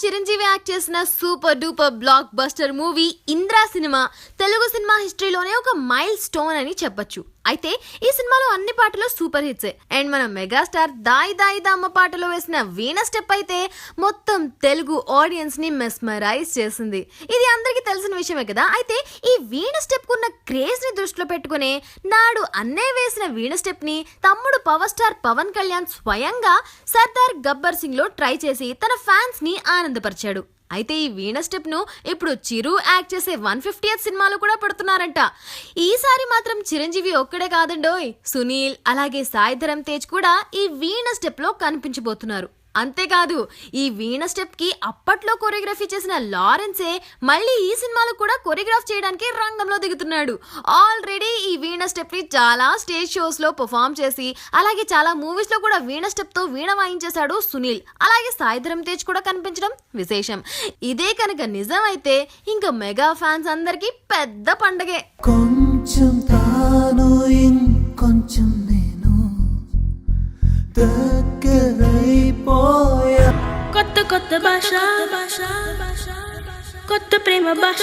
Chiranjeevi act చేసిన super duper blockbuster movie Indra cinema Telugu cinema హిస్టరీలోనే ఒక మైల్ స్టోన్ అని చెప్పొచ్చు. అయితే ఈ సినిమాలో అన్ని పాటలు సూపర్ హిట్సే. అండ్ మన మెగాస్టార్ దాయి దాయి దమ్మ పాటలో వేసిన వీణ స్టెప్ అయితే మొత్తం తెలుగు ఆడియన్స్ ని మెస్మరైజ్ చేసింది. ఇది అందరికీ తెలిసిన విషయమే కదా. అయితే ఈ వీణ స్టెప్ కున్న క్రేజ్ ని దృష్టిలో పెట్టుకుని నాడు అన్నయ్య వేసిన వీణ స్టెప్ ని తమ్ముడు పవర్ స్టార్ పవన్ కళ్యాణ్ స్వయంగా సర్దార్ గబ్బర్ సింగ్ లో ట్రై చేసి తన ఫ్యాన్స్ ని ఆనందపరిచాడు. అయితే ఈ వీణ స్టెప్ ను ఇప్పుడు చిరు యాక్ట్ చేసే 150th సినిమాలో కూడా పెడుతున్నారంట. ఈసారి మాత్రం చిరంజీవి ఒక్కడే కాదండోయ్, సునీల్ అలాగే సాయి ధరమ్ తేజ్ కూడా ఈ వీణ స్టెప్ లో కనిపించబోతున్నారు. అంతేకాదు ఈ వీణ స్టెప్ కి అప్పట్లో కొరియోగ్రఫీ చేసిన లారెన్సే మళ్ళీ ఈ సినిమాలో కూడా కొరియోగ్రాఫ్ చేయడానికి రంగంలో దిగుతున్నాడు. ఆల్రెడీ ఈ వీణ స్టెప్ ని చాలా స్టేజ్ షోస్ లో పర్ఫామ్ చేసి అలాగే చాలా మూవీస్ లో కూడా వీణ స్టెప్ తో వీణ వాయించేశాడు సునీల్. అలాగే సాయి ధరమ్ తేజ్ కూడా కనిపించడం విశేషం. ఇదే కనుక నిజం అయితే ఇంకా మెగా ఫ్యాన్స్ అందరికి పెద్ద పండగే. కొంచెం తాను ఇంకొంచెం నేను దగ్గరైపోయా. కొత్త కొత్త భాష కొత్త ప్రేమ భాష